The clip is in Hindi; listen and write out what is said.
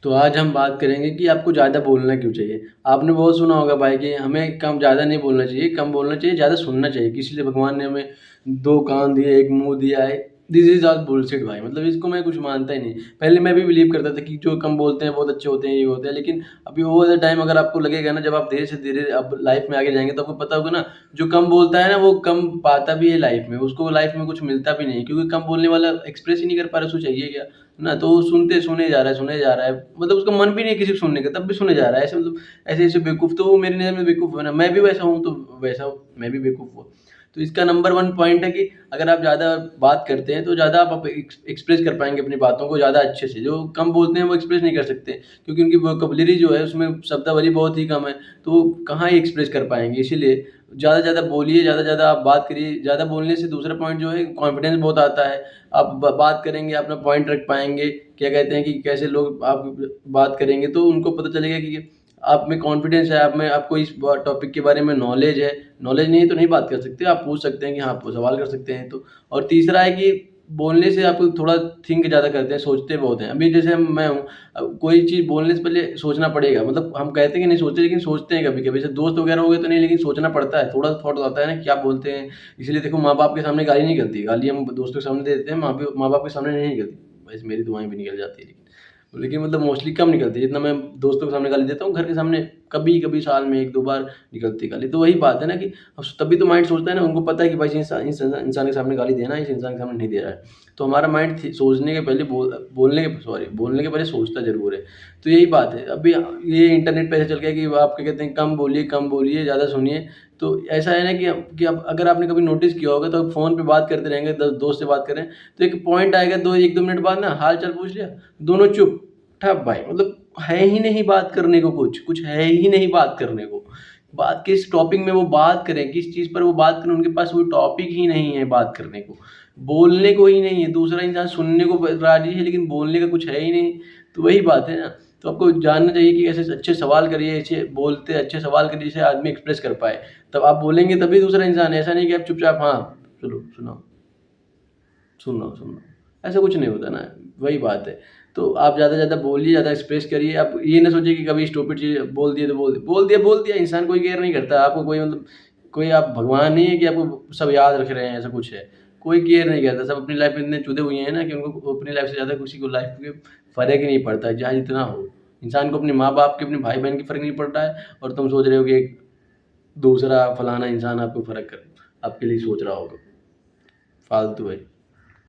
तो आज हम बात करेंगे कि आपको ज़्यादा बोलना क्यों चाहिए। आपने बहुत सुना होगा भाई कि हमें कम ज़्यादा नहीं बोलना चाहिए, कम बोलना चाहिए, ज़्यादा सुनना चाहिए। इसीलिए भगवान ने हमें 2 कान दिए, 1 मुँह दिया है। दिस इज़ ऑल बुलशिट भाई, मतलब इसको मैं कुछ मानता ही नहीं। पहले मैं भी बिलीव करता था कि जो कम बोलते हैं बहुत अच्छे होते हैं, ये होते हैं। लेकिन अभी ओवर द टाइम अगर आपको लगेगा ना, जब आप धीरे से धीरे अब लाइफ़ में आगे जाएँगे तो आपको पता होगा ना, जो कम बोलता है ना वो कम पाता भी है लाइफ़ में। उसको लाइफ़ में कुछ मिलता भी नहीं है, क्योंकि कम बोलने वाला एक्सप्रेस ही नहीं कर पा रहा, उसको चाहिए क्या? ना, तो वो सुने जा रहा है, सुने जा रहा है, मतलब उसका मन भी नहीं है किसी को सुनने का, तब भी सुने जा रहा है। ऐसे मतलब ऐसे-ऐसे बेवकूफ़, तो वो मेरी नज़र में बेवकूफ़ है ना, मैं भी वैसा हूँ तो वैसा मैं भी बेवकूफ़ हुआ। तो इसका नंबर 1 पॉइंट है कि अगर आप ज़्यादा बात करते हैं तो ज़्यादा आप एक्सप्रेस कर पाएँगे अपनी बातों को ज़्यादा अच्छे से। जो कम बोलते हैं वो एक्सप्रेस नहीं कर सकते, क्योंकि उनकी वोकैब्युलरी जो है उसमें शब्दावली बहुत ही कम है, तो वो कहाँ ही एक्सप्रेस कर पाएँगे। इसीलिए ज़्यादा से ज़्यादा बोलिए, ज़्यादा से ज़्यादा आप बात करिए। ज़्यादा बोलने से दूसरा पॉइंट जो है कॉन्फिडेंस बहुत आता है। आप ब बात करेंगे, अपना पॉइंट रख पाएँगे। क्या कहते हैं कि कैसे लोग आप बात करेंगे तो उनको पता चलेगा कि आप में कॉन्फिडेंस है, आप में आपको इस टॉपिक के बारे में नॉलेज है। नॉलेज नहीं है तो नहीं बात कर सकते, आप पूछ सकते हैं कि हाँ, आप सवाल कर सकते हैं तो। और तीसरा है कि बोलने से आप थोड़ा थिंक ज़्यादा करते हैं, सोचते बहुत हैं। अभी जैसे मैं हूँ, कोई चीज़ बोलने से पहले सोचना पड़ेगा। मतलब हम कहते हैं कि नहीं सोचते, लेकिन सोचते हैं कभी-कभी। जैसे दोस्त वगैरह हो गए तो नहीं, लेकिन सोचना पड़ता है, थोड़ा थॉट आता है ना क्या बोलते हैं। इसीलिए देखो, माँ-बाप के सामने गाली नहीं गलती, गाली हम दोस्तों के सामने दे देते हैं, माँ-बाप के सामने नहीं निकलती। वैसे मेरी दुआएँ भी निकल जाती है, लेकिन मतलब मोस्टली कम निकलती है। जितना मैं दोस्तों के सामने गाली देता हूँ, घर के सामने कभी-कभी साल में 1-2 बार निकलती है गाली। तो वही बात है ना कि तभी तो माइंड सोचता है ना, उनको पता है कि भाई इस इंसान के सामने गाली देना है, इस इंसान के सामने नहीं दे रहा है। तो हमारा माइंड सोचने के पहले बोलने के पहले सोचता ज़रूर है। तो यही बात है। अभी ये इंटरनेट पे ऐसा चल गया कि आप क्या कहते हैं, कम बोलिए, ज़्यादा सुनिए। तो ऐसा है ना कि अब अगर आपने कभी नोटिस किया होगा तो फ़ोन पे बात करते रहेंगे, द दोस्त से बात कर रहे हैं, तो एक पॉइंट आएगा, 1-2 मिनट बाद ना हाल-चाल पूछ लिया, दोनों चुप, ठप भाई। मतलब है ही नहीं बात करने को, कुछ है ही नहीं बात करने को। बात किस टॉपिक में वो बात करें, किस चीज़ पर वो बात करें, उनके पास वो टॉपिक ही नहीं है बात करने को। बोलने को ही नहीं है, दूसरा इंसान सुनने को राज़ी है लेकिन बोलने का कुछ है ही नहीं। तो वही बात है ना, तो आपको जानना चाहिए कि ऐसे अच्छे सवाल करिए, ऐसे बोलते अच्छे सवाल करिए जिससे आदमी एक्सप्रेस कर पाए। तब आप बोलेंगे तभी दूसरा इंसान, ऐसा नहीं कि आप चुपचाप हाँ, चलो सुनाओ। सुन रहा हूँ, सुन रहा हूँ। ऐसा कुछ नहीं होता ना, वही बात है। तो आप ज़्यादा से ज़्यादा बोलिए, ज़्यादा एक्सप्रेस करिए। आप ये ना सोचिए कि कभी स्टूपिड चीज़ बोल दिए तो बोल दिया, इंसान कोई केयर नहीं करता। आपको कोई मतलब कोई आप भगवान नहीं है कि आपको सब याद रख रहे हैं, ऐसा कुछ है। कोई केयर नहीं करता, सब अपनी लाइफ़ में इतने चुदे हुए हैं ना कि उनको अपनी लाइफ़ से ज़्यादा किसी को लाइफ़ में फ़र्क ही नहीं पड़ता है, चाहे जितना हो। इंसान को अपने माँ-बाप के, अपने भाई-बहन की फ़र्क नहीं पड़ रहा है, और तुम सोच रहे हो कि एक दूसरा फलाना इंसान आपको फ़र्क कर आपके लिए सोच रहा होगा। फालतू है।